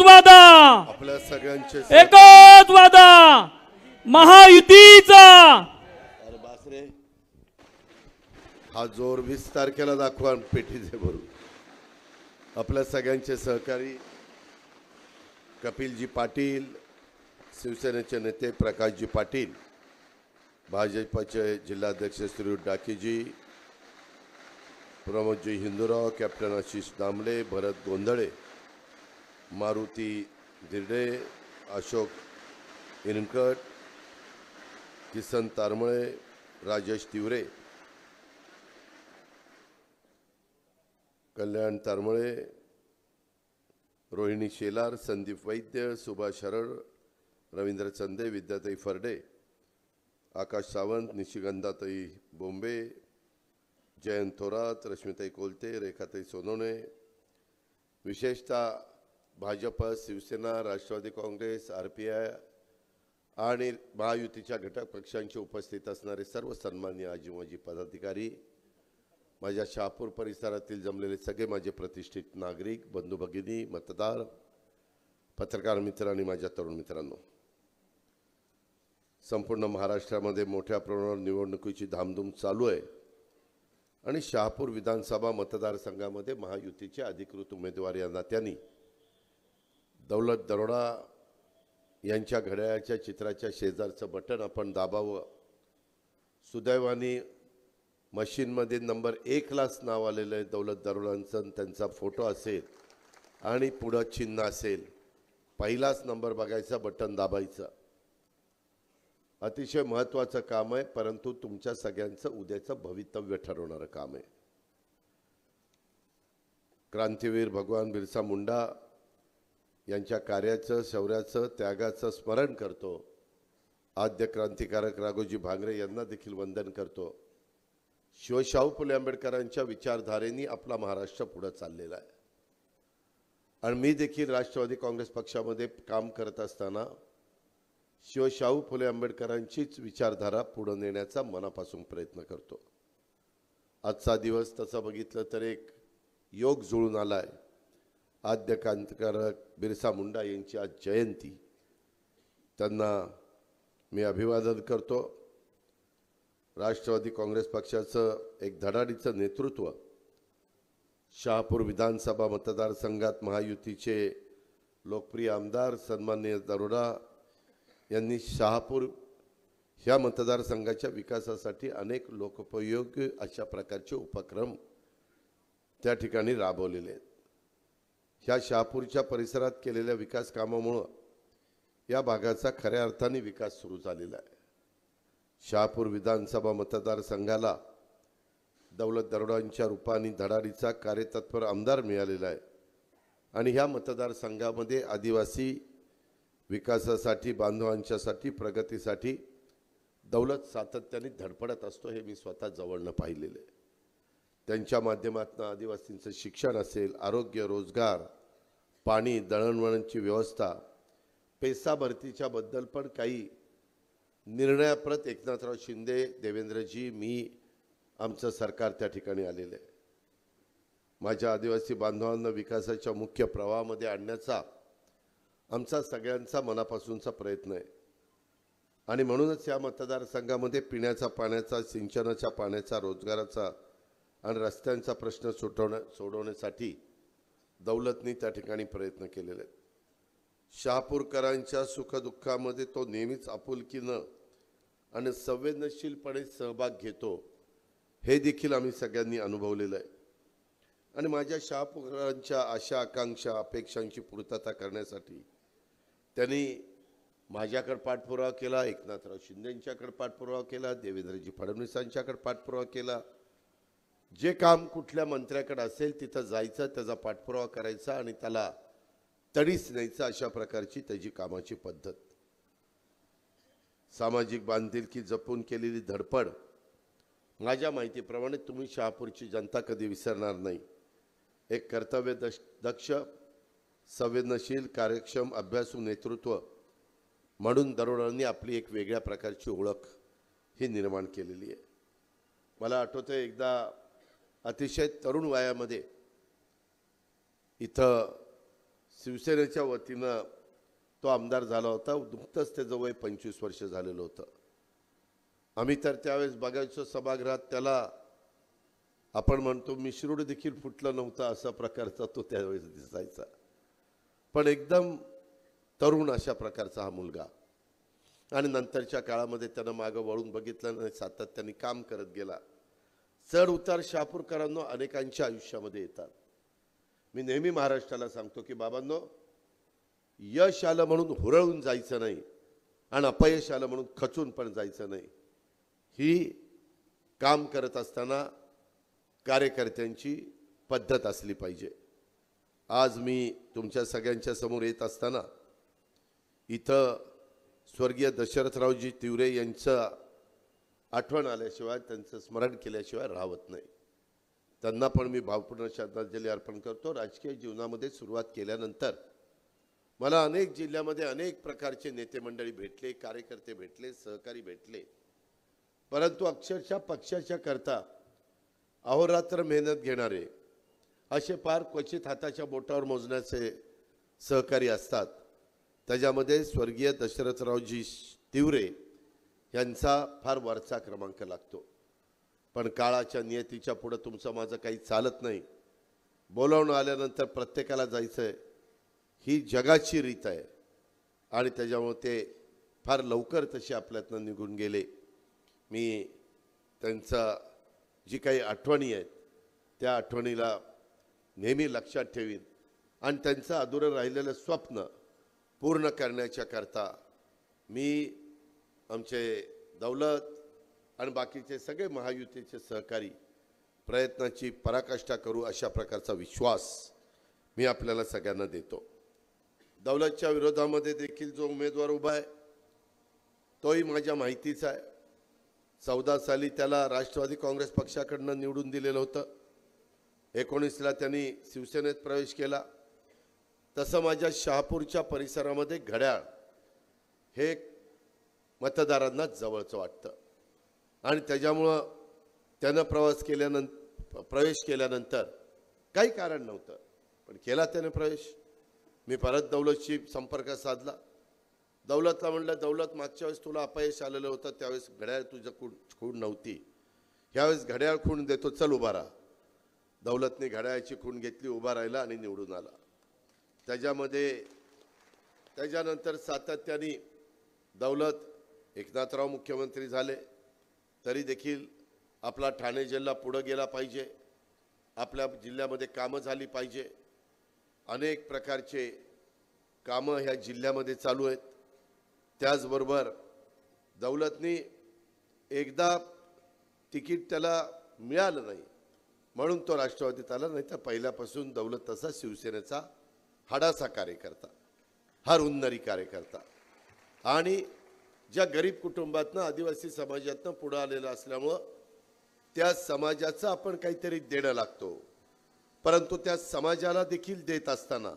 एकच वादा, आपल्या सगळ्यांचे एकच वादा महायुतीचा। अरे बासरे, हा जोर 20 तारखेला दाखवा पेटीचे भरू। आपल्या सगळ्यांचे सहकारी कपिलजी पाटील, शिवसेनेचे नेते प्रकाशजी पाटील, भाजपचे जिल्हाध्यक्ष श्री डाकीजी, प्रमोदजी हिंदूराव, कॅप्टन आशिष दामले, भरत गोंधळे, मारुती दिर्डे, अशोक इनकट, किसन तारमळे, राजेश तिवरे, कल्याण तारमळे, रोहिणी शेलार, संदीप वैद्य, सुभाष हरळ, रवींद्र चंदे, विद्याताई फरडे, आकाश सावंत, निशिगंधाताई बोंबे, जयंत थोरात, रश्मिताई कोलते, रेखाताई सोनवणे, विशेषतः भाजप, शिवसेना, राष्ट्रवादी काँग्रेस, RPI आणि महायुतीच्या घटक पक्षांचे उपस्थित असणारे सर्व सन्माननीय आजी माजी पदाधिकारी, माझ्या शहापूर परिसरातील जमलेले सगळे माझे प्रतिष्ठित नागरिक, बंधू भगिनी, मतदार, पत्रकार मित्र आणि माझ्या तरुण मित्रांनो, संपूर्ण महाराष्ट्रामध्ये मोठ्या प्रमाणावर निवडणुकीची धामधूम चालू आहे आणि शहापूर विधानसभा मतदारसंघामध्ये महायुतीचे अधिकृत उमेदवार या नात्याने दौलत दरोडा यांच्या घड्याळाच्या चित्राच्या शेजारचं बटन आपण दाबावं। सुदैवाने मशीनमध्ये नंबर 1लाच नाव आलेलं आहे दौलत दरोडांचं, त्यांचा फोटो असेल आणि पुढं चिन्ह असेल, पहिलाच नंबर बघायचा, बटन दाबायचं। अतिशय महत्त्वाचं काम आहे, परंतु तुमच्या सगळ्यांचं उद्याचं भवितव्य ठरवणारं काम आहे। क्रांतीवीर भगवान बिरसा मुंडा यांच्या कार्याचं, शौर्याचं, त्यागाचं स्मरण करतो। आद्य क्रांतिकारक राघोजी भांगरे यांना देखील वंदन करतो। शिवशाहू फुले आंबेडकरांच्या विचारधारेने आपला महाराष्ट्र पुढे चाललेला आहे आणि मी देखील राष्ट्रवादी काँग्रेस पक्षामध्ये काम करत असताना शिवशाहू फुले आंबेडकरांचीच विचारधारा पुढे नेण्याचा मनापासून प्रयत्न करतो। आजचा दिवस तसं बघितलं तर एक योग जुळून आलाय। आद्य क्रांतिकारक बिरसा मुंडा यांची आज जयंती, त्यांना मी अभिवादन करतो। राष्ट्रवादी काँग्रेस पक्षाचं एक धडाडीचं नेतृत्व शहापूर विधानसभा मतदारसंघात महायुतीचे लोकप्रिय आमदार सन्माननीय दरोडा यांनी शहापूर ह्या मतदारसंघाच्या विकासासाठी अनेक लोकोपयोगी अशा प्रकारचे उपक्रम त्या ठिकाणी राबवलेले आहेत। ह्या शहापूरच्या परिसरात केलेल्या विकास कामामुळे या भागाचा खऱ्या अर्थाने विकास सुरू झालेला आहे। शहापूर विधानसभा मतदारसंघाला दौलत दरोडांच्या रूपाने धडाडीचा कार्यतत्पर आमदार मिळालेला आहे आणि ह्या मतदारसंघामध्ये आदिवासी विकासासाठी, बांधवांच्यासाठी, प्रगतीसाठी दौलत सातत्याने धडपडत असतो, हे मी स्वतः जवळनं पाहिलेलं आहे। त्यांच्या माध्यमातून आदिवासींचं शिक्षण असेल, आरोग्य, रोजगार, पाणी, दळणवळणाची व्यवस्था, पेसा भरतीच्या बद्दल पण काही निर्णयाप्रत एकनाथराव शिंदे, देवेंद्रजी, मी, आमचं सरकार त्या ठिकाणी आलेलं आहे। माझ्या आदिवासी बांधवांना विकासाच्या मुख्य प्रवाहामध्ये आणण्याचा आमचा सगळ्यांचा मनापासूनचा प्रयत्न आहे आणि म्हणूनच या मतदारसंघामध्ये पिण्याच्या पाण्याचा, सिंचनाच्या पाण्याचा, रोजगाराचा आणि रस्त्यांचा प्रश्न सोडवण्यासाठी दौलतनी त्या ठिकाणी प्रयत्न केलेले आहेत। शहापूरकरांच्या सुखदुःखामध्ये तो नेहमीच आपुलकीनं आणि संवेदनशीलपणे सहभाग घेतो, हे देखील आम्ही सगळ्यांनी अनुभवलेलं आहे आणि माझ्या शहापूरकरांच्या आशा, आकांक्षा, अपेक्षांची पूर्तता करण्यासाठी त्यांनी माझ्याकडे पाठपुरावा केला, एकनाथराव शिंदेंच्याकडे पाठपुरावा केला, देवेंद्रजी फडणवीसांच्याकडे पाठपुरावा केला। जे काम कुठल्या मंत्र्याकडे असेल तिथं जायचं, त्याचा पाठपुरावा करायचा आणि त्याला तडीस न्यायचं, अशा प्रकारची त्याची कामाची पद्धत। सामाजिक बांधिलकी जपून केलेली धडपड माझ्या माहितीप्रमाणे तुम्ही शहापूरची जनता कधी विसरणार नाही। एक कर्तव्य दक्ष, संवेदनशील, कार्यक्षम, अभ्यासू नेतृत्व म्हणून दरोडांनी आपली एक वेगळ्या प्रकारची ओळख ही निर्माण केलेली आहे। मला आठवतंय एकदा अतिशय तरुण वयामध्ये इथं शिवसेनेच्या वतीनं तो आमदार झाला होता. नुकतंच त्याचं वय 25 वर्ष झालेलं होतं. आम्ही तर त्यावेळेस बघायचो सभागृहात, त्याला आपण म्हणतो मिश्रूड देखील फुटलं नव्हतं असा प्रकारचा तो त्यावेळेस दिसायचा. पण एकदम तरुण अशा प्रकारचा हा मुलगा. आणि नंतरच्या काळामध्ये त्यानं मागं वळून बघितलं नाही, सातत्याने काम करत गेला. चढ उतार शहापूरकरांनो अनेकांच्या आयुष्यामध्ये येतात. मी नेहमी महाराष्ट्राला सांगतो की बाबांनो, यश आलं म्हणून हुरळून जायचं नाही आणि अपयश आलं म्हणून खचून पण जायचं नाही. ही काम करत असताना कार्यकर्त्यांची पद्धत असली पाहिजे. आज मी तुमच्या सगळ्यांच्या समोर येत असताना इथं स्वर्गीय दशरथरावजी तिवरे यांचं आठवण आल्याशिवाय, त्यांचं स्मरण केल्याशिवाय राहत नाही. त्यांना पण मी भावपूर्ण श्रद्धांजली अर्पण करतो. राजकीय जीवनामध्ये सुरुवात केल्यानंतर मला अनेक जिल्ह्यामध्ये अनेक प्रकारचे नेते मंडळी भेटले, कार्यकर्ते भेटले, सहकारी भेटले. परंतु अक्षरशः पक्षाच्या करता अहोरात्र मेहनत घेणारे असे फार क्वचित हाताच्या बोटावर मोजण्याचे सहकारी असतात. त्याच्यामध्ये स्वर्गीय दशरथरावजी तिवरे यांचा फार वरचा क्रमांक लागतो. पण काळाच्या नियतीच्या पुढे तुमचं माझं काही चालत नाही. बोलावणं आल्यानंतर प्रत्येकाला जायचं आहे, ही जगाची रीत आहे. आणि त्याच्यामुळे ते फार लवकर तसे आपल्यातनं निघून गेले. मी त्यांचा जी काही आठवणी आहेत त्या आठवणीला नेहमी लक्षात ठेवीन आणि त्यांचं अधुरं राहिलेलं स्वप्न पूर्ण करण्याच्या करता मी आमचे दौलत आणि बाकीचे सगळे महायुतीचे सहकारी प्रयत्नाची पराकाष्ठा करू अशा प्रकारचा विश्वास मी आपल्याला सगळ्यांना देतो. दौलतच्या विरोधामध्ये देखील जो उमेदवार उभा आहे तोही माझ्या माहितीचा आहे. 14 साली त्याला राष्ट्रवादी काँग्रेस पक्षाकडून निवडून दिलेलं होतं. 19ला त्यांनी शिवसेनेत प्रवेश केला. तसं माझ्या शहापूरच्या परिसरामध्ये घड्याळ हे मतदारांना जवळचं वाटतं आणि त्याच्यामुळं त्यानं प्रवेश केल्यानंतर काही कारण नव्हतं, पण केला त्याने प्रवेश. मी परत दौलतशी संपर्क साधला. दौलतला म्हणलं, दौलत मागच्या वेळेस तुला अपयश आलेलं होतं, त्यावेळेस घड्याळ तुझं खूण नव्हती, ह्यावेळेस घड्याळ खूण देतो, चल उभा राहा. दौलतने घड्याळाची खूण घेतली, उभा राहिला आणि निवडून आला. त्याच्यानंतर सातत्याने दौलत एकनाथराव मुख्यमंत्री झाले तरी देखील आपला ठाणे जिल्हा पुढे गेला पाहिजे, आपल्या जिल्ह्यामध्ये कामं झाली पाहिजे. अनेक प्रकारचे कामं ह्या जिल्ह्यामध्ये चालू आहेत. त्याचबरोबर दौलतनी एकदा तिकीट त्याला मिळालं नाही म्हणून तो राष्ट्रवादीत आला, नाही तर पहिल्यापासून दौलत तसा शिवसेनेचा हाडाचा कार्यकर्ता, हा रुंदरी कार्यकर्ता आणि ज्या गरीब कुटुंबातनं आदिवासी समाजातनं पुढे आलेला असल्यामुळं त्या समाजाचं आपण काहीतरी देणं लागतो. परंतु त्या समाजाला देखील देत असताना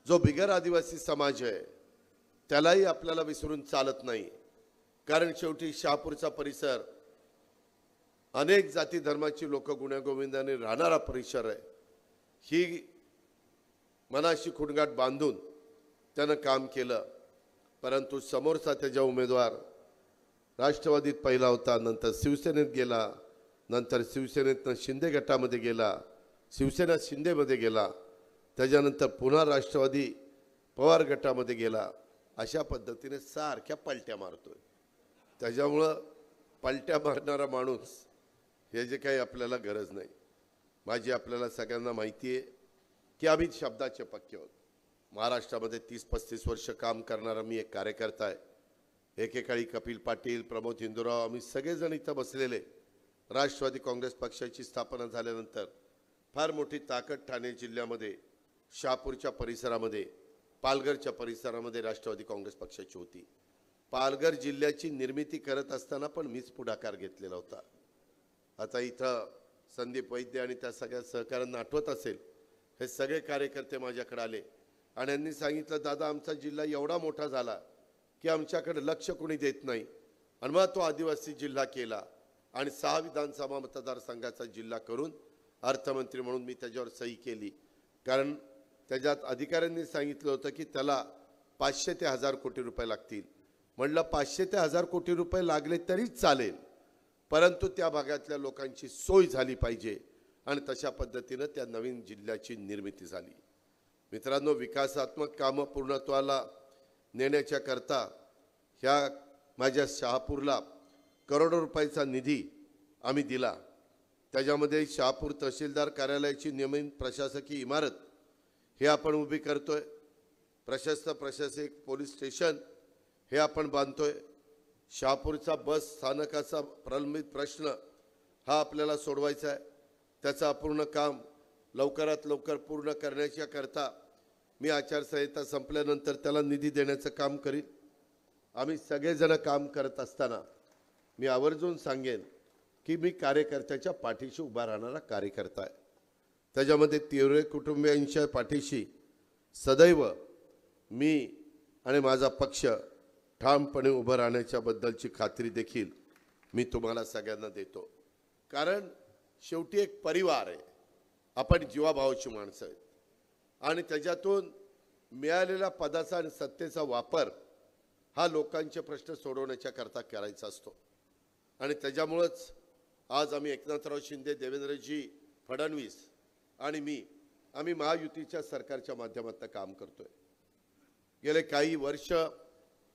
जो बिगर आदिवासी समाज आहे त्यालाही आपल्याला विसरून चालत नाही. कारण शेवटी शहापूरचा परिसर अनेक जाती धर्माची लोक गुण्यागोविंदाने राहणारा परिसर आहे. ही मनाशी खुणगाठ बांधून त्यानं काम केलं. परंतु समोरचा त्याचा उमेदवार राष्ट्रवादीत पहिला होता, नंतर शिवसेनेत गेला, नंतर शिवसेनेतनं शिंदे गटामध्ये गेला, शिवसेना शिंदेमध्ये गेला, त्याच्यानंतर पुन्हा राष्ट्रवादी पवार गटामध्ये गेला. अशा पद्धतीने सारख्या पलट्या मारतोय. त्याच्यामुळं पलट्या मारणारा माणूस हे जे काही आपल्याला गरज नाही. माझी आपल्याला सगळ्यांना माहिती आहे की आम्ही शब्दाचे पक्के आहोत. महाराष्ट्रामध्ये 30-35 वर्ष काम करणारा मी एक कार्यकर्ता आहे. एकेकाळी कपिल पाटील, प्रमोद हिंदूराव, आम्ही सगळेजण इथं बसलेले. राष्ट्रवादी काँग्रेस पक्षाची स्थापना झाल्यानंतर फार मोठी ताकद ठाणे जिल्ह्यामध्ये, शहापूरच्या परिसरामध्ये, पालघरच्या परिसरामध्ये राष्ट्रवादी काँग्रेस पक्षाची होती. पालघर जिल्ह्याची निर्मिती करत असताना पण मीच पुढाकार घेतलेला होता. आता इथं संदीप वैद्य आणि त्या सगळ्या सहकाऱ्यांना आठवत असेल, हे सगळे कार्यकर्ते माझ्याकडे आले आणि यांनी सांगितलं, दादा आमचा जिल्हा एवढा मोठा झाला की आमच्याकडे लक्ष कोणी देत नाही. आणि मग तो आदिवासी जिल्हा केला आणि 6 विधानसभा मतदारसंघाचा जिल्हा करून अर्थमंत्री म्हणून मी त्याच्यावर सही केली. कारण त्याच्यात अधिकाऱ्यांनी सांगितलं होतं की त्याला 500 ते 1000 कोटी रुपये लागतील. म्हणलं 500 ते 1000 कोटी रुपये लागले तरीच चालेल, परंतु त्या भागातल्या लोकांची सोय झाली पाहिजे आणि तशा पद्धतीनं त्या नवीन जिल्ह्याची निर्मिती झाली. मित्रांनो, विकासात्मक कामं पूर्णत्वाला नेण्याच्या करता ह्या माझ्या शहापूरला करोडो रुपयाचा निधी आम्ही दिला. त्याच्यामध्ये शहापूर तहसीलदार कार्यालयाची नवीन प्रशासकीय इमारत हे आपण उभी करतोय. प्रशस्त प्रशासक पोलीस स्टेशन हे आपण बांधतोय. शहापूरचा बस स्थानकाचा प्रलंबित प्रश्न हा आपल्याला सोडवायचा आहे. त्याचं अपूर्ण काम लवकरात लवकर पूर्ण करण्याच्या करता मी आचारसंहिता संपल्यानंतर त्याला निधी देण्याचं काम करीन. आम्ही सगळेजण काम करत असताना मी आवर्जून सांगेन की मी कार्यकर्त्याच्या पाठीशी उभा राहणारा कार्यकर्ता आहे. त्याच्यामध्ये तिवरे कुटुंबियांच्या पाठीशी सदैव मी आणि माझा पक्ष ठामपणे उभं राहण्याच्या बद्दलची खात्री देखील मी तुम्हाला सगळ्यांना देतो. कारण शेवटी एक परिवार आहे, आपण जीवाभावाची माणसं आहेत आणि त्याच्यातून मिळालेल्या पदाचा आणि सत्तेचा वापर हा लोकांचे प्रश्न सोडवण्याच्या करता करायचा असतो. आणि त्याच्यामुळेच आज आम्ही एकनाथराव शिंदे, देवेंद्रजी फडणवीस आणि आम्ही महायुतीच्या सरकारच्या माध्यमातून काम करतोय. गेले काही वर्ष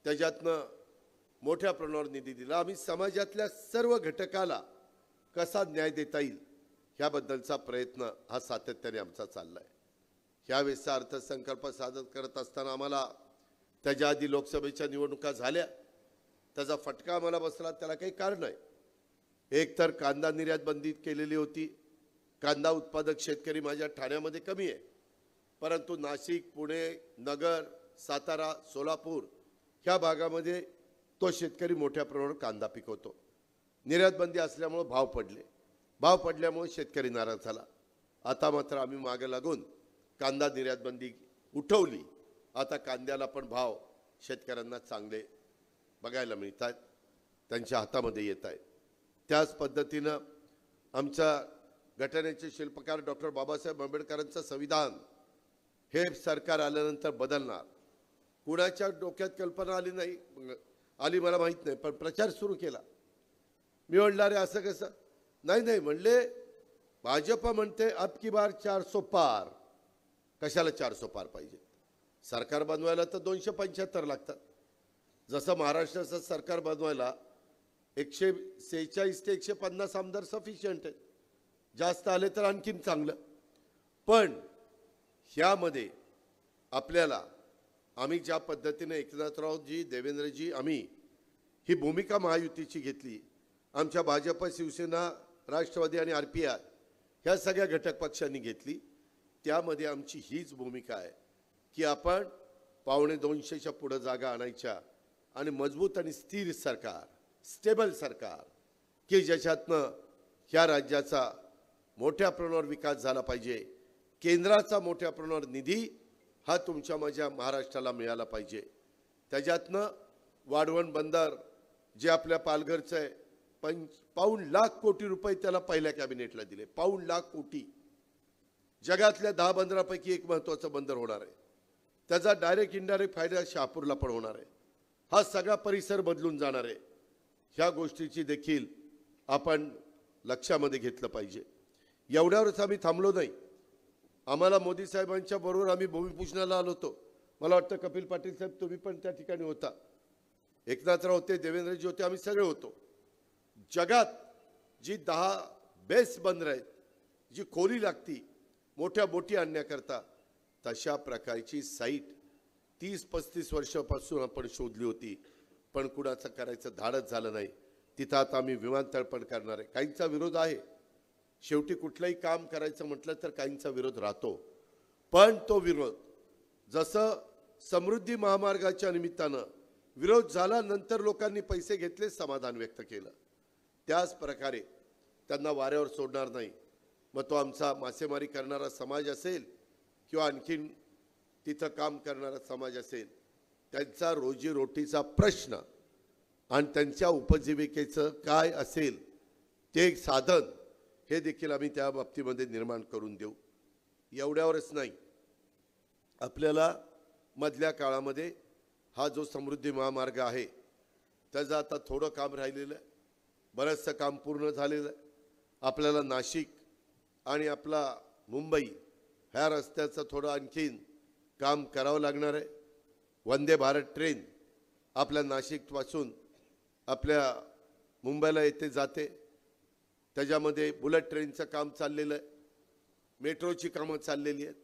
त्याच्यातनं मोठ्या प्रमाणावर निधी दिला. आम्ही समाजातल्या सर्व घटकाला कसा न्याय देता येईल ह्याबद्दलचा प्रयत्न हा सातत्याने आमचा चाललाय. ह्यावेळेसचा अर्थसंकल्प सादर करत असताना आम्हाला त्याच्या आधी लोकसभेच्या निवडणुका झाल्या, त्याचा फटका आम्हाला बसला. त्याला काही कारण आहे. एक तर कांदा निर्यात बंदी केलेली होती. कांदा उत्पादक शेतकरी माझ्या ठाण्यामध्ये कमी आहे, परंतु नाशिक, पुणे, नगर, सातारा, सोलापूर ह्या भागामध्ये तो शेतकरी मोठ्या प्रमाणावर कांदा पिकवतो. निर्यात बंदी असल्यामुळे भाव पडले. भाव पडल्यामुळे शेतकरी नाराज झाला. आता मात्र आम्ही मागे लागून कांदा निर्यात बंदी उठवली. आता कांद्याला पण भाव शेतकऱ्यांना चांगले बघायला मिळतात, त्यांच्या हातामध्ये येत आहेत. त्याच पद्धतीनं आमच्या घटनेचे शिल्पकार डॉक्टर बाबासाहेब आंबेडकरांचं संविधान हे सरकार आल्यानंतर बदलणार. कुणाच्या डोक्यात कल्पना आली नाही, आली मला माहीत नाही, पण प्रचार सुरू केला. मी म्हणलं अरे असं कसं? नाही म्हणले भाजप म्हणते अब की बार 400 पार. कशाला 400 पार पाहिजे? सरकार बनवायला तर 275 लागतात. जसं महाराष्ट्राचं सरकार बनवायला 146 ते 150 आमदार सफिशियंट आहेत. जास्त आले तर आणखीन चांगलं. पण ह्यामध्ये आपल्याला आम्ही ज्या पद्धतीने एकनाथरावजी, देवेंद्रजी आम्ही ही भूमिका महायुतीची घेतली, आमच्या भाजप, शिवसेना, राष्ट्रवादी आणि RPI ह्या सगळ्या घटक पक्षांनी घेतली, त्यामध्ये आमची हीच भूमिका आहे की आपण 250च्या पुढे जागा आणायच्या आणि मजबूत आणि स्थिर सरकार, स्टेबल सरकार की ज्याच्यातनं ह्या राज्याचा मोठ्या प्रमाणावर विकास झाला पाहिजे. केंद्राचा मोठ्या प्रमाणावर निधी हा तुमच्या माझ्या महाराष्ट्राला मिळाला पाहिजे. त्याच्यातनं वाढवण बंदर जे आपल्या पालघरचं आहे, 5 लाख कोटी रुपये त्याला पहिल्या कॅबिनेटला दिले. 5 लाख कोटी. जगातल्या 10 बंदरापैकी एक महत्त्वाचं बंदर होणार आहे. त्याचा डायरेक्ट इनडायरेक्ट फायदा शहापूरला पण होणार आहे. हा सगळा परिसर बदलून जाणार आहे. ह्या गोष्टीची देखील आपण लक्षामध्ये घेतलं पाहिजे. एवढ्यावरच आम्ही थांबलो नाही. आम्हाला मोदी साहेबांच्या बरोबर आम्ही भूमिपूजनाला आलो होतो. मला वाटतं कपिल पाटील साहेब तुम्ही पण त्या ठिकाणी होता. एकनाथराव होते, देवेंद्रजी होते, आम्ही सगळे होतो. जगात जी 10 बेस्ट बंदर आहेत, जी खोली लागती मोठ्या बोटी आणण्याकरता, तशा प्रकारची साईट 30-35 वर्षापासून आपण शोधली होती, पण कुणाचं करायचं धाडच झालं नाही. तिथं आता आम्ही विमानतळ पण करणार आहे. काहींचा विरोध आहे. शेवटी कुठलंही काम करायचं म्हटलं तर काहींचा विरोध राहतो, पण तो विरोध जसं समृद्धी महामार्गाच्या निमित्तानं विरोध झाला, नंतर लोकांनी पैसे घेतले, समाधान व्यक्त केलं, त्याच प्रकारे त्यांना वाऱ्यावर सोडणार नाही. मग तो आमचा मासेमारी करणारा समाज असेल किंवा आणखीन तिथं काम करणारा समाज असेल, त्यांचा रोजीरोटीचा प्रश्न आणि त्यांच्या उपजीविकेचं काय असेल ते एक साधन हे देखील आम्ही त्या बाबतीमध्ये निर्माण करून देऊ. एवढ्यावरच नाही, आपल्याला मधल्या काळामध्ये हा जो समृद्धी महामार्ग आहे त्याचं आता थोडं काम राहिलेलं आहे, बरंचसं काम पूर्ण झालेलं आहे. आपल्याला नाशिक आणि आपला मुंबई ह्या रस्त्याचं थोडं आणखीन काम करावं लागणार आहे. वंदे भारत ट्रेन आपल्या नाशिकपासून आपल्या मुंबईला येथे जाते, त्याच्यामध्ये बुलेट ट्रेनचं काम चाललेलं आहे, मेट्रोची कामं चाललेली आहेत,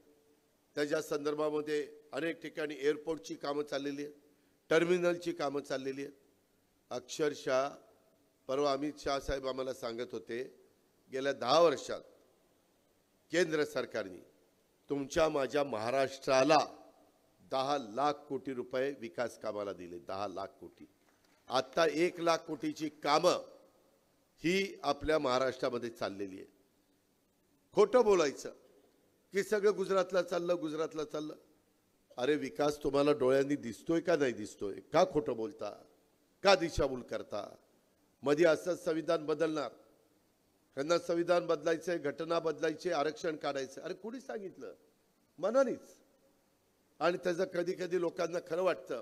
त्याच्या संदर्भामध्ये अनेक ठिकाणी एअरपोर्टची कामं चाललेली आहेत, टर्मिनलची कामं चाललेली आहेत. अक्षरशः परवा अमित शाह साहेब आम्हाला सांगत होते, गेल्या 10 वर्षात केंद्र सरकारने तुमच्या माझ्या महाराष्ट्राला 10 लाख कोटी रुपये विकास कामाला दिले. 10 लाख कोटी. आता 1 लाख कोटीची कामं ही आपल्या महाराष्ट्रामध्ये चाललेली आहे. खोटं बोलायचं की सगळं गुजरातला चाललं. अरे विकास तुम्हाला डोळ्यांनी दिसतोय का नाही दिसतोय? का खोटं बोलता? का दिशाभूल करता? मध्ये असं संविधान बदलणार, त्यांना संविधान बदलायचंय, घटना बदलायची, आरक्षण काढायचं. अरे कुणी सांगितलं? मनानेच. आणि त्याचं कधी कधी लोकांना खरं वाटतं.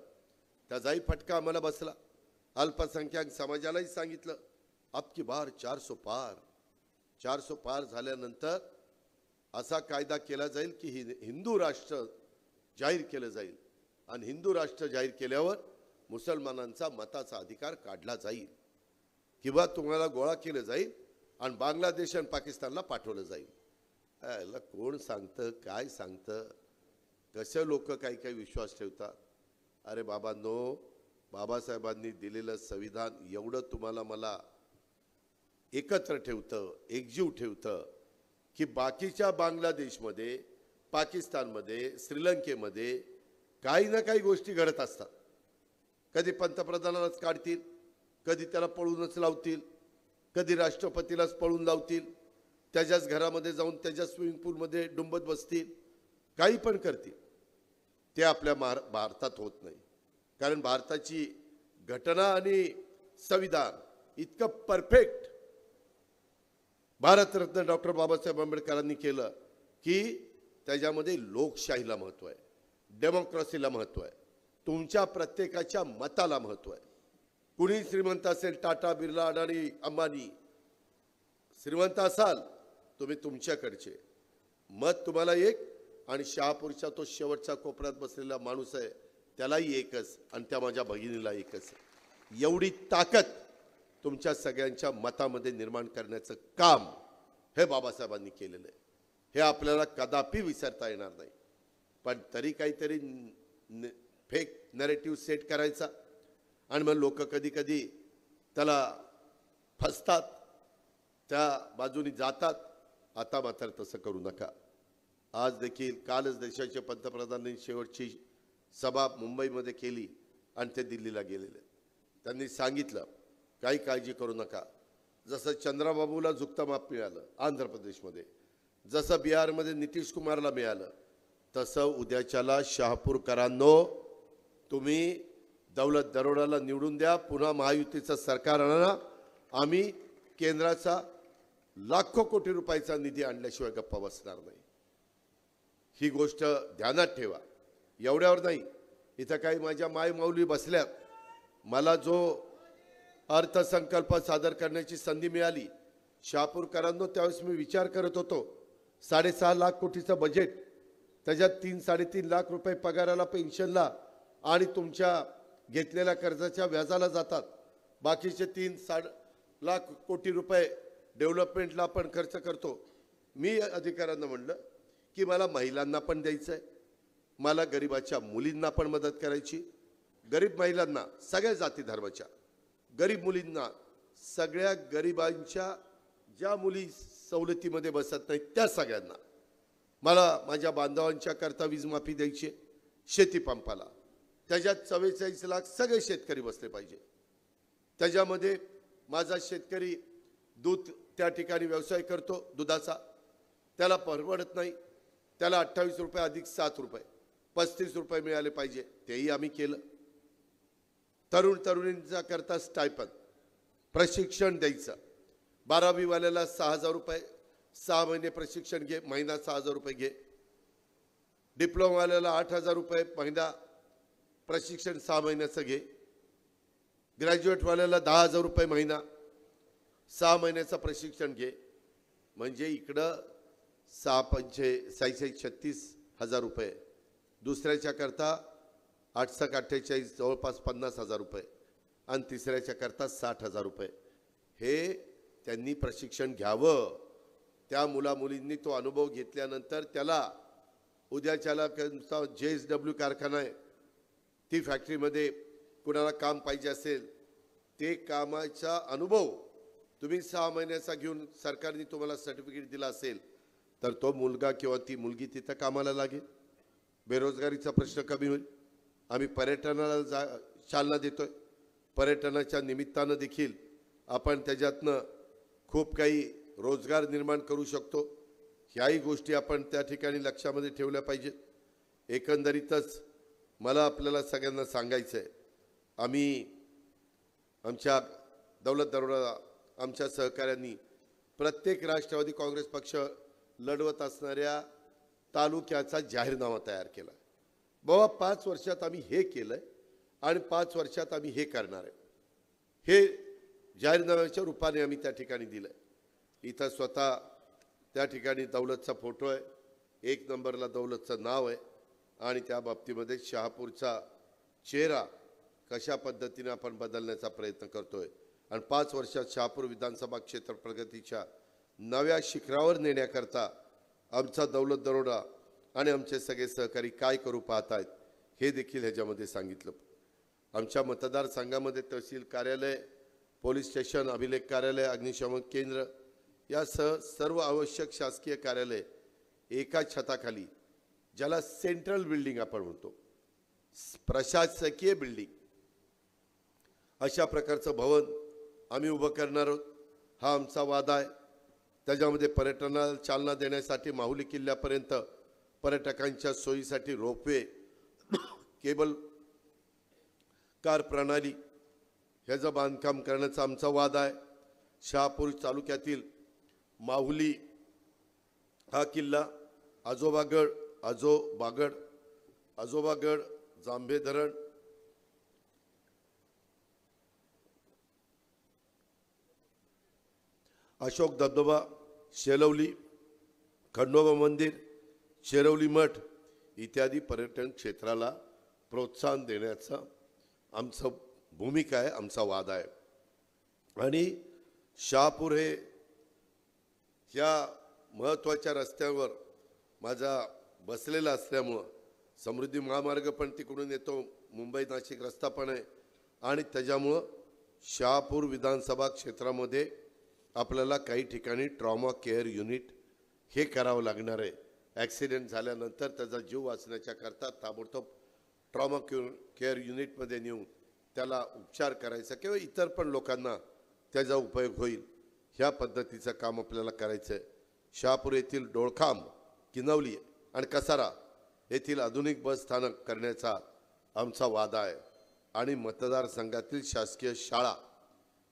त्याचाही फटका आम्हाला बसला. अल्पसंख्याक समाजालाही सांगितलं अब की बार 400 पार झाल्यानंतर असा कायदा केला जाईल की हिंदू राष्ट्र जाहीर केलं जाईल, आणि हिंदू राष्ट्र जाहीर केल्यावर मुसलमानांचा मताचा अधिकार काढला जाईल, किंवा तुम्हाला गोळा केलं जाईल आणि बांगलादेश आणि पाकिस्तानला पाठवलं जाईल. याला कोण सांगतं? काय सांगतं? कसे लोक काही विश्वास ठेवतात? अरे बाबांनो, बाबासाहेबांनी दिलेलं संविधान एवढं तुम्हाला मला एकत्र ठेवतं, एकजीव ठेवतं की बाकीच्या बांगलादेशमध्ये, पाकिस्तानमध्ये, श्रीलंकेमध्ये काही ना काही गोष्टी घडत असतात. कधी पंतप्रधानालाच काढतील, कधी त्याला पळूनच लावतील, कधी राष्ट्रपतीलाच पळून लावतील, त्याच्याच घरामध्ये जाऊन त्याच्या स्विमिंग पूलमध्ये डुंबत बसतील, काही पण करतील. ते आपल्या भारतात होत नाही. कारण भारताची घटना आणि संविधान इतकं परफेक्ट भारतरत्न डॉक्टर बाबासाहेब आंबेडकरांनी केलं की त्याच्यामध्ये लोकशाहीला महत्त्व आहे, डेमोक्रेसीला महत्त्व आहे, तुमच्या प्रत्येकाच्या मताला महत्त्व आहे. कुणी श्रीमंत असेल, टाटा, बिर्ला, अडाणी, अंबानी, श्रीमंत असाल तुम्ही, तुमच्याकडचे मत तुम्हाला एक, आणि शहापूरच्या तो शेवटच्या कोपऱ्यात बसलेला माणूस आहे त्यालाही एकच, आणि त्या माझ्या भगिनीला एकच. एवढी ताकद तुमच्या सगळ्यांच्या मतामध्ये निर्माण करण्याचं काम हे बाबासाहेबांनी केलेलं आहे. हे आपल्याला कदापि विसरता येणार नाही. पण तरी काहीतरी फेक नॅरेटिव्ह सेट करायचा, आणि मग लोक कधी कधी त्याला फसतात, त्या बाजूनी जातात. आता मात्र तसं करू नका. आज देखील कालच देशाचे पंतप्रधानांनी शेवटची सभा मुंबईमध्ये केली आणि ते दिल्लीला गेलेले. त्यांनी सांगितलं काही काळजी करू नका. जसं चंद्राबाबूला झुकतं माप मिळालं आंध्र प्रदेशमध्ये, जसं बिहारमध्ये नितीश कुमारला मिळालं, तसं उद्याच्याला शहापूरकरांनो तुम्ही दौलत दरोडाला निवडून द्या, पुन्हा महायुतीचं सरकार आणा. आम्ही केंद्राचा लाखो कोटी रुपयाचा निधी आणल्याशिवाय गप्पा बसणार नाही. ही गोष्ट ध्यानात ठेवा. एवढ्यावर नाही, इथं काही माझ्या माय माऊली बसल्यात. मला जो अर्थसंकल्प सादर करण्याची संधी मिळाली शहापूरकरांनो, त्यावेळेस मी विचार करत होतो 6.5 लाख कोटीचं बजेट, त्याच्यात 3-3.5 लाख रुपये पगाराला, पेन्शनला आणि तुमच्या घेतलेल्या कर्जाच्या व्याजाला जातात. बाकीचे 3-4 लाख कोटी रुपये डेव्हलपमेंटला आपण खर्च करतो. मी अधिकाऱ्यांना म्हणलं की मला महिलांना पण द्यायचं आहे, मला गरिबाच्या मुलींना पण मदत करायची. गरीब महिलांना, सगळ्या जाती धर्माच्या गरीब मुलींना, सगळ्या गरिबांच्या ज्या मुली सवलतीमध्ये बसत नाहीत त्या सगळ्यांना मला माझ्या बांधवांच्या करता वीज माफी द्यायची. शेती पंपाला त्याच्यात 44 लाख सगळे शेतकरी बसले पाहिजे. त्याच्यामध्ये माझा शेतकरी दूध त्या ठिकाणी व्यवसाय करतो दुधाचा, त्याला परवडत नाही, त्याला 28 रुपये अधिक 7 रुपये 35 रुपये मिळाले पाहिजे, तेही आम्ही केलं. तरुणींचा करता स्टायपन प्रशिक्षण द्यायचं. 12वी वाल्याला 6,000 रुपये, 6 महिने प्रशिक्षण घे, महिना 6,000 रुपये घे. डिप्लोमावाल्याला 8,000 रुपये महिना प्रशिक्षण 6 महिन्याचं घे, ग्रॅज्युएटवाल्याला 10,000 रुपये महिना 6 महिन्याचं प्रशिक्षण घे. म्हणजे इकडं 6 पंचे 36,000 रुपये, दुसऱ्याच्या करता 8,48 जवळपास 50,000 रुपये आणि तिसऱ्याच्या करता 60,000 रुपये. हे त्यांनी प्रशिक्षण घ्यावं. त्या मुलामुलींनी तो अनुभव घेतल्यानंतर त्याला उद्याच्याला JSW कारखाना आहे, ती फॅक्टरीमध्ये कुणाला काम पाहिजे असेल, ते कामाचा अनुभव तुम्ही 6 महिन्याचा घेऊन सरकारने तुम्हाला सर्टिफिकेट दिला असेल तर तो मुलगा किंवा ती मुलगी तिथं कामाला लागेल. बेरोजगारीचा प्रश्न कमी होईल. आम्ही पर्यटनाला चालना देतोय. पर्यटनाच्या निमित्तानं देखील आपण त्याच्यातनं खूप काही रोजगार निर्माण करू शकतो. ह्याही गोष्टी आपण त्या ठिकाणी लक्षामध्ये ठेवल्या पाहिजेत. एकंदरीतच मला आपल्याला सगळ्यांना सांगायचं आहे, आम्ही आमच्या दौलत दरोडा आमच्या सहकाऱ्यांनी प्रत्येक राष्ट्रवादी काँग्रेस पक्ष लढवत असणाऱ्या तालुक्याचा जाहीरनामा तयार केला. बाबा 5 वर्षात आम्ही हे केलंय आणि 5 वर्षात आम्ही हे करणार आहे, हे जाहीरनाम्याच्या रूपाने आम्ही त्या ठिकाणी दिलंय. इथं स्वतः त्या ठिकाणी दौलतचा फोटो आहे, 1 नंबरला दौलतचं नाव आहे आणि त्या बाबतीमध्ये शहापूरचा चेहरा कशा पद्धतीने आपण बदलण्याचा प्रयत्न करतोय आणि 5 वर्षात शहापूर विधानसभा क्षेत्र प्रगतीच्या नव्या शिखरावर नेण्याकरता आमचा दौलत दरोडा आणि आमचे सगळे सहकारी काय करू पाहत आहेत हे देखील ह्याच्यामध्ये सांगितलं. आमच्या मतदारसंघामध्ये तहसील कार्यालय, पोलीस स्टेशन, अभिलेख कार्यालय, अग्निशमन केंद्र यासह सर्व आवश्यक शासकीय कार्यालय एका छताखाली, ज्याला सेंट्रल बिल्डिंग आपण म्हणतो, प्रशासकीय बिल्डिंग, अशा प्रकारचं भवन आम्ही उभं करणार आहोत. हा आमचा वादा आहे. त्याच्यामध्ये पर्यटनाला चालना देण्यासाठी माहुली किल्ल्यापर्यंत पर्यटकांच्या सोयीसाठी रोपवे, केबल कार प्रणाली ह्याचं बांधकाम करण्याचा आमचा वादा आहे. शहापूर तालुक्यातील माहुली हा किल्ला, आजोबागड, जांभे धरण, अशोक धबधबा, शेलवली, खंडोबा मंदिर, शेरवली मठ इत्यादी पर्यटन क्षेत्राला प्रोत्साहन देण्याचा आमचं भूमिका आहे, आमचा वादा आहे. आणि शहापूर हे ह्या महत्त्वाच्या रस्त्यावर माझा बसलेला असल्यामुळं समृद्धी महामार्ग पण तिकडून येतो, मुंबई नाशिक रस्ता पण आहे आणि त्याच्यामुळं शहापूर विधानसभा क्षेत्रामध्ये आपल्याला काही ठिकाणी ट्रॉमा केअर युनिट हे करावं लागणार आहे. ॲक्सिडेंट झाल्यानंतर त्याचा जीव वाचण्याच्या करता ताबडतोब ट्रॉमा केअर युनिटमध्ये नेऊन त्याला उपचार करायचा किंवा इतर पण लोकांना त्याचा उपयोग होईल, ह्या पद्धतीचं काम आपल्याला करायचं आहे. शहापूर येथील डोळखांब, किनवली आणि कसारा येथील आधुनिक बस स्थानक करण्याचा आमचा वादा आहे. आणि मतदारसंघातील शासकीय शाळा,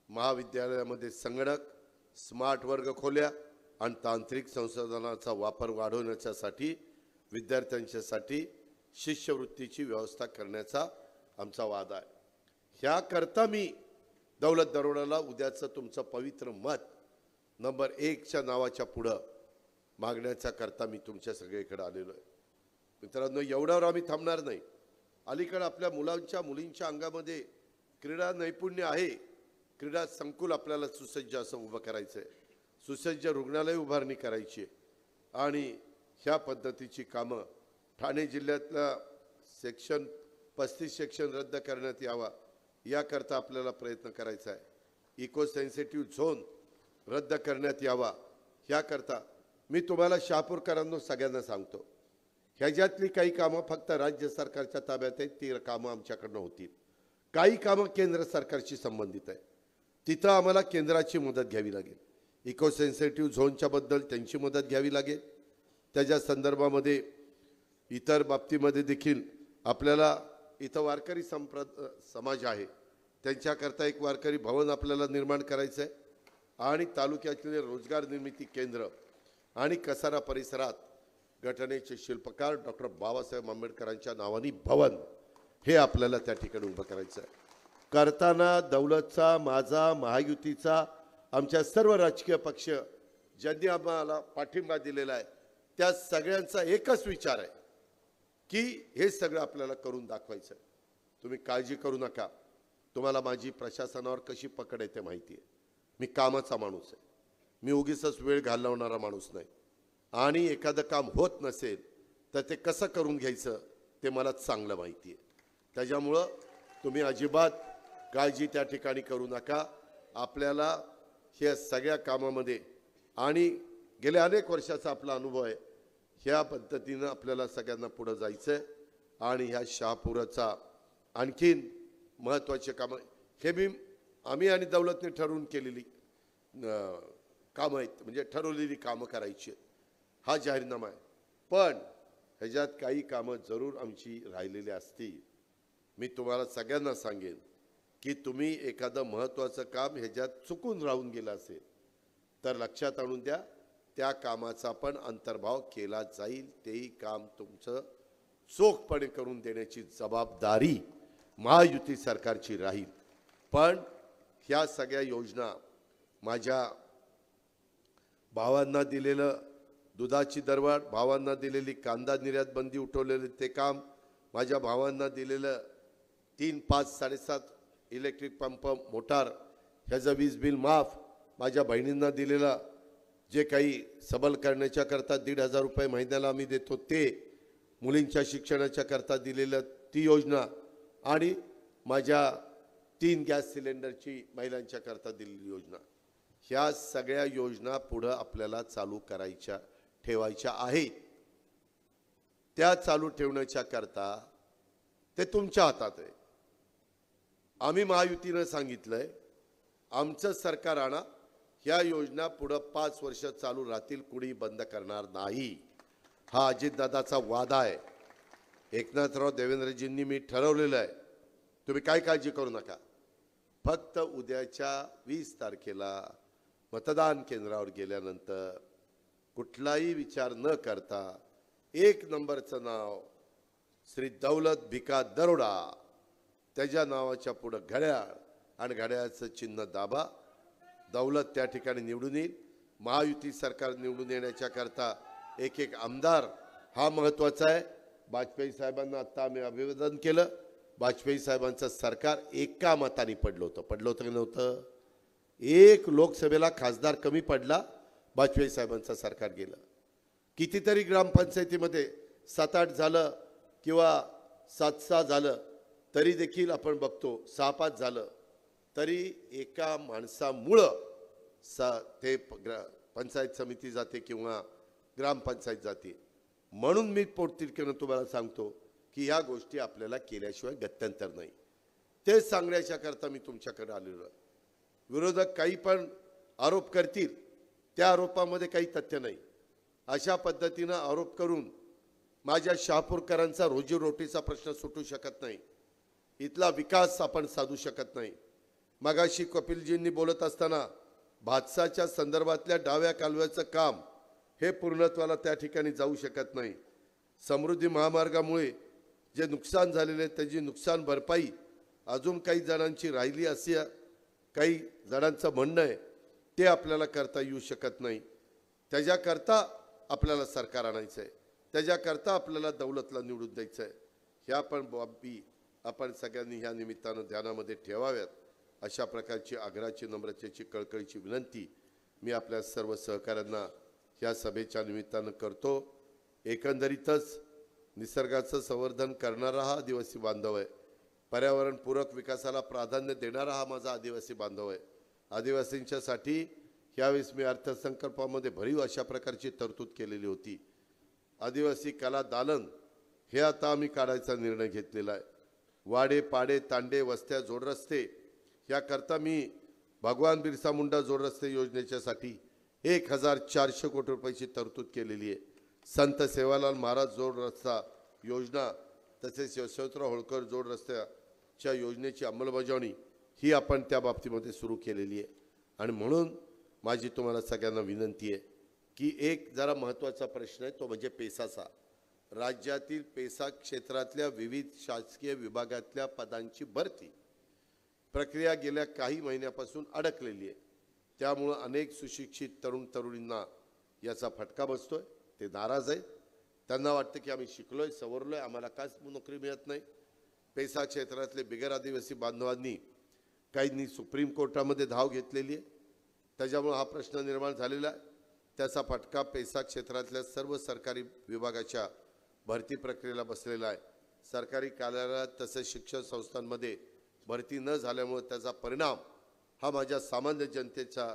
महाविद्यालयामध्ये संगणक, स्मार्ट वर्ग खोल्या आणि तांत्रिक संसाधनाचा वापर वाढवण्यासाठी विद्यार्थ्यांच्यासाठी शिष्यवृत्तीची व्यवस्था करण्याचा आमचा वादा आहे. ह्याकरता मी दौलत दरोडाला उद्याचं तुमचं पवित्र मत नंबर 1च्या नावाच्या पुढं मागण्याचा करता मी तुमच्या सगळीकडे आलेलो आहे. मित्रांनो, एवढ्यावर आम्ही थांबणार नाही. अलीकडे आपल्या मुलींच्या अंगामध्ये क्रीडा नैपुण्य आहे. क्रीडा संकुल आपल्याला सुसज्ज असं उभं करायचं आहे, सुसज्ज रुग्णालय उभारणी करायची आहे आणि ह्या पद्धतीची कामं ठाणे जिल्ह्यातला 35 सेक्शन रद्द करण्यात यावा याकरता आपल्याला प्रयत्न करायचा आहे. इको सेन्सिटिव्ह झोन रद्द करण्यात यावा ह्याकरता मी तुम्हाला शहापूरकरांना सगळ्यांना सांगतो, ह्याच्यातली काही कामं फक्त राज्य सरकारच्या ताब्यात आहेत, ती कामं आमच्याकडनं होतील. काही कामं केंद्र सरकारशी संबंधित आहे, तिथं आम्हाला केंद्राची मदत घ्यावी लागेल. इको सेन्सिटिव्ह झोनच्या बद्दल त्यांची मदत घ्यावी लागेल. त्याच्या संदर्भामध्ये इतर बाबतीमध्ये देखील आपल्याला इथं वारकरी समाज आहे, त्यांच्याकरता एक वारकरी भवन आपल्याला निर्माण करायचं आहे आणि तालुक्यातले रोजगार निर्मिती केंद्र आणि कसारा परिसरात घटनेचे शिल्पकार डॉक्टर बाबासाहेब आंबेडकरांच्या नावाने भवन हे आपल्याला त्या ठिकाणी उभं करायचं आहे. करताना दौलतचा, माझा, महायुतीचा, आमच्या सर्व राजकीय पक्ष ज्यांनी आम्हाला पाठिंबा दिलेला आहे त्या सगळ्यांचा एकच विचार आहे की हे सगळं आपल्याला करून दाखवायचं. तुम्ही काळजी करू नका. तुम्हाला माझी प्रशासनावर कशी पकड आहे ते माहिती आहे. मी कामाचा माणूस आहे. मी उगीचच वेळ घालवणारा माणूस नाही. आणि एखादं काम होत नसेल तर ते कसं करून घ्यायचं ते मला चांगलं माहिती आहे. त्याच्यामुळं तुम्ही अजिबात काळजी त्या ठिकाणी करू नका. आपल्याला ह्या सगळ्या कामामध्ये आणि गेल्या अनेक वर्षाचा आपला अनुभव आहे. ह्या पद्धतीनं आपल्याला सगळ्यांना पुढे जायचं आहे. आणि ह्या शहापुराचा आणखीन महत्त्वाचे कामं हे आम्ही आणि दौलतने ठरवून केलेली कामं आहेत. म्हणजे ठरवलेली कामं करायची आहेत. हा जाहीरनामा आहे. पण ह्याच्यात काही कामं जरूर आमची राहिलेली असतील. मी तुम्हाला सगळ्यांना सांगेन की तुम्ही एखादं महत्त्वाचं काम ह्याच्यात चुकून राहून गेलं असेल तर लक्षात आणून द्या. त्या कामाचा पण अंतर्भाव केला जाईल. तेही काम तुमचं चोखपणे करून देण्याची जबाबदारी महायुती सरकारची राहील. पण ह्या सगळ्या योजना माझ्या भावांना दिलेलं दुधाची दरवाढ, भावांना दिलेली कांदा निर्यात बंदी उठवलेली ते काम, माझ्या भावांना दिलेलं 3, 5, 7.5 इलेक्ट्रिक पंप मोटार ह्याचं वीज बिल माफ, माझ्या बहिणींना दिलेला जे काही सबल करण्याच्या करता 1,500 रुपये महिन्याला आम्ही देतो ते, मुलींच्या शिक्षणाच्या करता दिलेलं ती योजना आणि माझ्या 3 गॅस सिलेंडरची महिलांच्या करता दिलेली योजना. ह्या सगळ्या योजना पुढे आपल्याला चालू करायच्या ठेवायच्या आहेत. त्या चालू ठेवण्याच्या करता ते तुमच्या हातात आहे. आम्ही महायुतीनं सांगितलंय आमचं सरकार आणा, ह्या योजना पुढे 5 वर्ष चालू राहतील, कुणी बंद करणार नाही. हा अजितदादाचा वादा आहे. एकनाथराव देवेंद्रजींनी मी ठरवलेलं आहे. तुम्ही काय काळजी करू नका. फक्त उद्याच्या 20 तारखेला मतदान केंद्रावर गेल्यानंतर कुठलाही विचार न करता 1 नंबरचं नाव श्री दौलत भिका दरोडा, त्याच्या नावाच्या पुढे घड्याळ आणि घड्याळाचं चिन्ह दाबा. दौलत त्या ठिकाणी निवडून येईल. महायुती सरकार निवडून येण्याच्या करता एक आमदार हा महत्त्वाचा आहे. वाजपेयी साहेबांना आत्ता आम्ही अभिवादन केलं. वाजपेयी साहेबांचं सरकार एका मताने पडलं होतं की नव्हतं? एक लोकसभेला खासदार कमी पडला, वाजपेयी साहेबांचं सरकार गेलं. कितीतरी ग्रामपंचायतीमध्ये 7-8 झालं किंवा 7-6 झालं तरी देखील आपण बघतो 6-5 झालं तरी एका माणसामुळं ते पंचायत समिती जाते किंवा ग्रामपंचायत जाते. म्हणून मी पोटतिडकीनं तुम्हाला सांगतो की ह्या गोष्टी आपल्याला केल्याशिवाय गत्यंतर नाही. ते सांगण्याच्या करता मी तुमच्याकडे आलेलो आहे. विरोधक काही पण आरोप करतील, त्या आरोपामध्ये काही तथ्य नाही. अशा पद्धतीनं आरोप करून माझ्या शहापूरकरांचा रोजीरोटीचा प्रश्न सुटू शकत नाही. इथला विकास आपण साधू शकत नाही. मगाशी कपिलजींनी बोलत असताना भातसाच्या संदर्भातल्या डाव्या कालव्याचं काम हे पूर्णत्वाला त्या ठिकाणी जाऊ शकत नाही. समृद्धी महामार्गामुळे जे नुकसान झालेले त्याची नुकसान भरपाई अजून काही जणांची राहिली असे काही जणांचं म्हणणं आहे, ते आपल्याला करता येऊ शकत नाही. त्याच्याकरता आपल्याला सरकार आणायचं आहे. त्याच्याकरता आपल्याला दौलतला निवडून द्यायचं आहे. ह्या पण बाबी आपण सगळ्यांनी ह्या निमित्तानं ध्यानामध्ये ठेवाव्यात. अशा प्रकारची आग्रहाची, नम्रतेची, कळकळीची विनंती मी आपल्या सर्व सहकाऱ्यांना ह्या सभेच्या निमित्तानं करतो. एकंदरीतच निसर्गाचं संवर्धन करणारा हा आदिवासी बांधव आहे. पर्यावरणपूरक विकासाला प्राधान्य देणारा हा माझा आदिवासी बांधव आहे. आदिवासींच्यासाठी यावेळेस मी अर्थसंकल्पामध्ये भरीव अशा प्रकारची तरतूद केलेली होती. आदिवासी कला दालन हे आता आम्ही काढायचा निर्णय घेतलेला आहे. वाडे, पाडे, तांडे, वस्त्या, जोडरस्ते याकरता मी भगवान बिरसा मुंडा जोडरस्ते योजनेच्यासाठी 1,400 कोटी रुपयाची तरतूद केलेली आहे. संत सेवालाल महाराज जोड रस्ता योजना तसेच यशवंतराव होळकर जोड रस्त्याच्या योजनेची अंमलबजावणी ही आपण त्या बाबतीमध्ये सुरू केलेली आहे. आणि म्हणून माझी तुम्हाला सगळ्यांना विनंती आहे की एक जरा महत्त्वाचा प्रश्न आहे, तो म्हणजे पेसाचा. राज्यातील पेसा क्षेत्रातल्या विविध शासकीय विभागातल्या पदांची भरती प्रक्रिया गेल्या काही महिन्यापासून अडकलेली आहे. त्यामुळे अनेक सुशिक्षित तरुण तरुणींना याचा फटका बसतोय. ते नाराज आहेत. त्यांना वाटतं की आम्ही शिकलोय, सवरलोय, आम्हाला काच नोकरी मिळत नाही. पेसा क्षेत्रातले बिगर आदिवासी बांधवांनी काहींनी सुप्रीम कोर्टामध्ये धाव घेतलेली आहे. त्याच्यामुळे हा प्रश्न निर्माण झालेला आहे. त्याचा फटका पेसा क्षेत्रातल्या सर्व सरकारी विभागाच्या भरती प्रक्रियेला बसलेला आहे. सरकारी कार्यालयात तसेच शिक्षण संस्थांमध्ये भरती न झाल्यामुळे त्याचा परिणाम हा माझ्या सामान्य जनतेच्या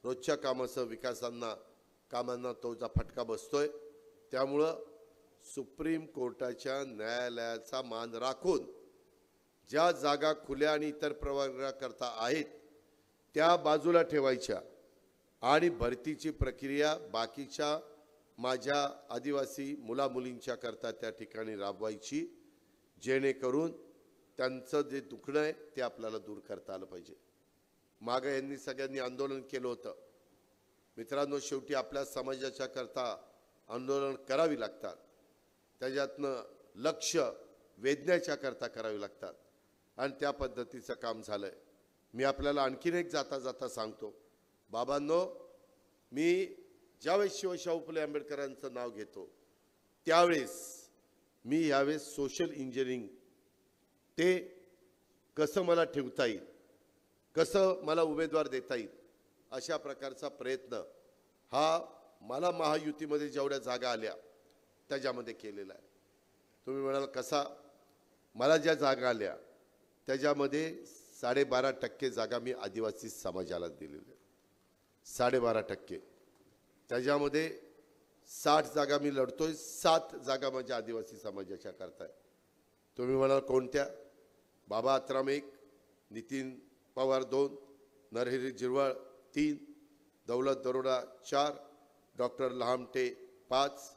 रोजच्या कामासह कामांना तोचा फटका बसतोय. त्यामुळं सुप्रीम कोर्टाच्या न्यायालयाचा मान राखून ज्या जागा खुल्या आणि इतर प्रवर्गाकरता आहेत त्या बाजूला ठेवायच्या आणि भरतीची प्रक्रिया बाकीच्या माझ्या आदिवासी मुलामुलींच्या करता त्या ठिकाणी राबवायची, जेणेकरून त्यांचं जे दुखणं आहे ते आपल्याला दूर करता आलं पाहिजे. मागे यांनी सगळ्यांनी आंदोलन केलं होतं. मित्रांनो, शेवटी आपल्या समाजाच्या करता आंदोलन करावी लागतात. त्याच्यातनं लक्ष वेधण्याच्या करता करावी लागतात आणि त्या पद्धतीचं काम झालंय. मी आपल्याला आणखीन एक जाता जाता सांगतो, बाबांनो, मी ज्यावेळेस शिवशाहू फुले आंबेडकरांचं नाव घेतो त्यावेळेस मी यावेळेस सोशल इंजिनिअरिंग ते कसं मला ठेवता येईल, कसं मला उमेदवार देता येईल, अशा प्रकारचा प्रयत्न हा मला महायुतीमध्ये जेवढ्या जागा आल्या त्याच्यामध्ये केलेला आहे. तुम्ही म्हणाल कसा? मला ज्या जागा आल्या त्याच्यामध्ये 12.5% जागा मी आदिवासी समाजाला दिलेल्या आहेत. 12.5%. त्याच्यामध्ये 60 जागा मी लढतोय, 7 जागा माझ्या आदिवासी समाजाच्या करताय. तुम्ही म्हणाल कोणत्या? बाबा आत्राम 1, नितीन पवार 2, नरहरी झिरवाळ 3, दौलत दरोडा 4, डॉक्टर लहामटे 5,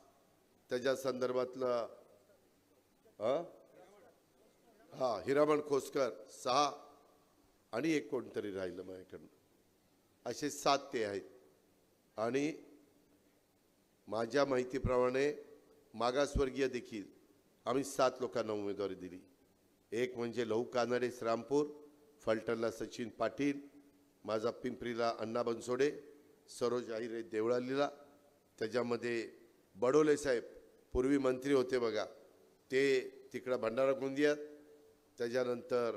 त्याच्या संदर्भातलं हिरामण खोसकर 6 आणि एक कोणतरी राहिलं माझ्याकडनं. असे 7 ते आहेत. आणि माझ्या माहितीप्रमाणे मागासवर्गीय देखील आम्ही 7 लोकांना उमेदवारी दिली. एक म्हणजे लहू कानडे श्रामपूर, फलटणला सचिन पाटील, माझा पिंपरीला अण्णा बनसोडे, सरोज आहिरे देवळालीला, त्याच्यामध्ये बडोले साहेब पूर्वी मंत्री होते बघा, ते तिकडं भंडारा गोंदियात. त्याच्यानंतर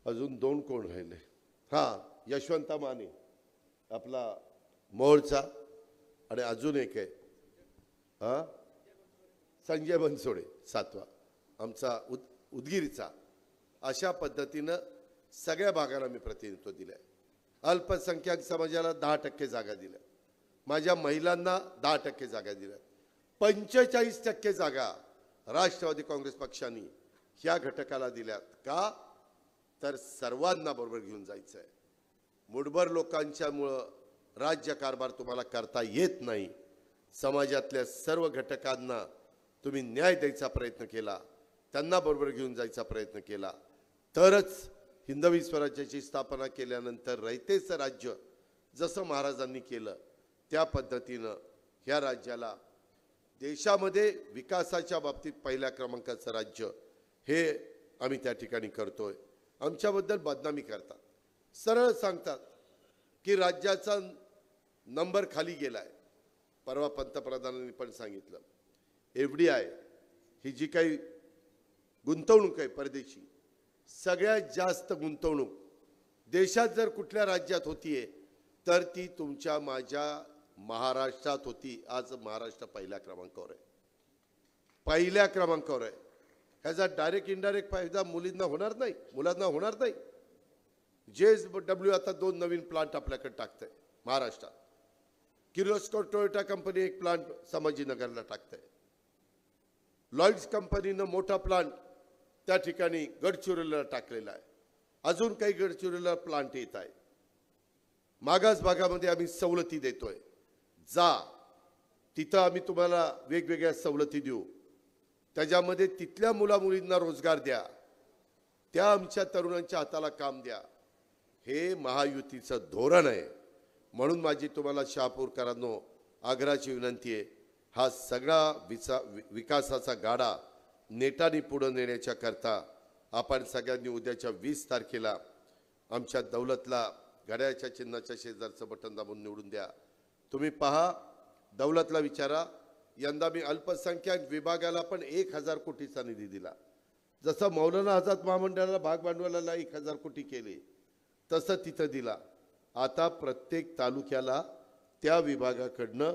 अजून 2 कोण राहिले? यशवंत माने आपला मोहोळचा, आणि अजून एक आहे संजय बनसोडे 7वा आमचा उदगीरचा. अशा पद्धतीनं सगळ्या भागाला मी प्रतिनिधित्व दिलं आहे. अल्पसंख्याक समाजाला 10% जागा दिल्या, माझ्या महिलांना 10% जागा दिल्या, 45% जागा राष्ट्रवादी काँग्रेस पक्षाने ह्या घटकाला दिल्यात. का? तर सर्वांना बरोबर घेऊन जायचं आहे. मुठभर लोकांच्यामुळं राज्यकारभार तुम्हाला करता येत नाही. समाजातल्या सर्व घटकांना तुम्ही न्याय द्यायचा प्रयत्न केला, त्यांना बरोबर घेऊन जायचा प्रयत्न केला, तरच हिंदवी स्वराज्याची स्थापना केल्यानंतर रयतेचं राज्य जसं महाराजांनी केलं त्या पद्धतीनं ह्या राज्याला देशामध्ये विकासाच्या बाबतीत पहिल्या क्रमांकाचं राज्य हे आम्ही त्या ठिकाणी करतोय. आमच्याबद्दल बदनामी करतात, सरळ सांगतात की राज्याचा नंबर खाली गेलाय. परवा पंतप्रधानांनी पण सांगितलं, FDI ही जी काही गुंतवणूक आहे परदेशी, सगळ्यात जास्त गुंतवणूक देशात जर कुठल्या राज्यात होतीये तर ती तुमच्या माझ्या महाराष्ट्रात होती. आज महाराष्ट्र पहिल्या क्रमांकावर आहे, पहिल्या क्रमांकावर आहे. ह्याचा डायरेक्ट इनडायरेक्ट फायदा मुलांना होणार नाही. JSW आता 2 नवीन प्लांट आपल्याकडे टाकतंय महाराष्ट्रात. किर्लोस्कर टोयोटा कंपनी एक प्लांट संभाजीनगरला टाकतंय. लॉइड्स कंपनीनं मोठा प्लांट त्या ठिकाणी गडचिरोलीला टाकलेला आहे. अजून काही गडचिरोलीला प्लांट येत आहे. मागास भागामध्ये आम्ही सवलती देतोय. जा तिथं आम्ही तुम्हाला वेगवेगळ्या सवलती देऊ, त्याच्यामध्ये तिथल्या मुलामुलींना रोजगार द्या, त्या आमच्या तरुणांच्या हाताला काम द्या. हे महायुतीचं धोरण आहे. म्हणून माझी तुम्हाला शहापूरकरांनो आग्रहाची विनंती आहे, हा सगळा विकासाचा गाडा नेटाने पुढे नेण्याच्या करता आपण सगळ्यांनी उद्याच्या 20 तारखेला आमच्या दौलतला घड्याळाच्या चिन्हाच्या शेजारचं बटन दाबून निवडून द्या। तुम्ही पहा, दौलतला विचारा, यंदा मी अल्पसंख्याक विभागाला पण 1000 कोटीचा निधी दिला। जसं मौलाना आझाद महामंडळाला भाग भांडवलाला 1000 कोटी केले तसं तिथं दिला। आता प्रत्येक तालुक्याला त्या विभागाकडनं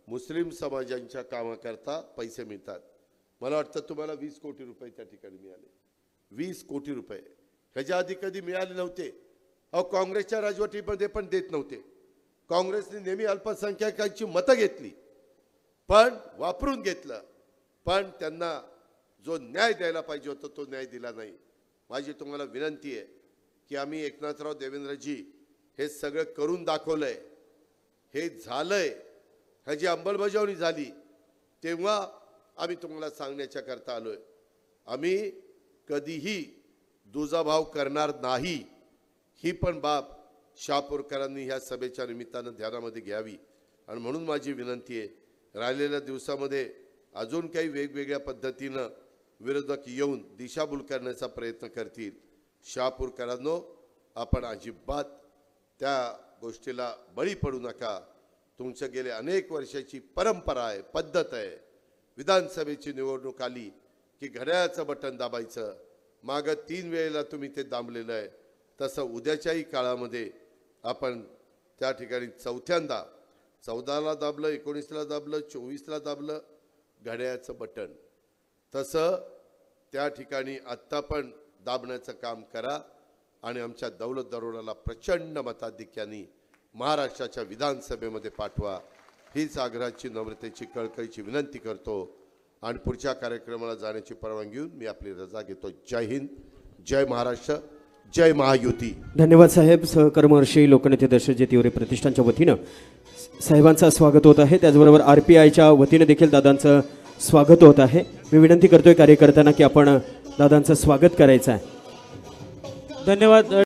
मुस्लिम समाजांच्या कामाकरता पैसे मिळतात। मला वाटतं तुम्हाला 20 कोटी रुपये त्या ठिकाणी मिळाले, 20 कोटी रुपये ह्याच्या आधी कधी मिळाले नव्हते। अहो, काँग्रेसच्या राजवटीमध्ये पण देत नव्हते। काँग्रेसने नेहमी अल्पसंख्याकांची मतं घेतली, पण वापरून घेतलं, पण त्यांना जो न्याय द्यायला पाहिजे होता तो न्याय दिला नाही। माझी तुम्हाला विनंती आहे की आम्ही एकनाथराव देवेंद्रजी हे सगळं करून दाखवलंय, हे झालंय, ह्याची अंमलबजावणी झाली, तेव्हा आम्ही तुम्हाला सांगण्याच्या करता आलोय। आम्ही कधीही दुजाभाव करणार नाही, ही पण बाब शहापूरकरांनी ह्या सभेच्या निमित्तानं ध्यानामध्ये घ्यावी। आणि म्हणून माझी विनंती आहे, राहिलेल्या दिवसामध्ये अजून काही वेगवेगळ्या पद्धतीनं विरोधक येऊन दिशाभूल करण्याचा प्रयत्न करतील। शहापूरकरांनो, आपण अजिबात त्या गोष्टीला बळी पडू नका। तुमच्या गेले अनेक वर्षाची परंपरा आहे, पद्धत आहे, विधानसभेची निवडणूक आली की घड्याळाचं बटन दाबायचं, मागं 3 वेळेला तुम्ही ते दाबलेलं आहे। तसं उद्याच्याही काळामध्ये आपण त्या ठिकाणी चौथ्यांदा 14ला दाबलं, 19ला दाबलं, 24ला दाबलं घड्याळाचं बटन, तसं त्या ठिकाणी आत्ता पण दाबण्याचं काम करा आणि आमच्या दौलत दरोडाला प्रचंड मताधिक्याने महाराष्ट्राच्या विधानसभेमध्ये पाठवा, हीच आग्रहाची नम्रतेची कळकळीची विनंती करतो आणि पुढच्या कार्यक्रमाला जाण्याची परवानगी घेऊन मी आपली रजा घेतो। जय हिंद, जय महाराष्ट्र, जय महायुती। धन्यवाद साहेब। सहकर्महर्षी लोकनेते दशरथजी तिवरे प्रतिष्ठानच्या वतीनं साहेबांचं स्वागत होत आहे, त्याचबरोबर RPIच्या वतीनं देखील दादांचं स्वागत होत आहे। मी विनंती करतोय कार्यकर्त्यांना की आपण दादांचं स्वागत करायचं आहे। धन्यवाद।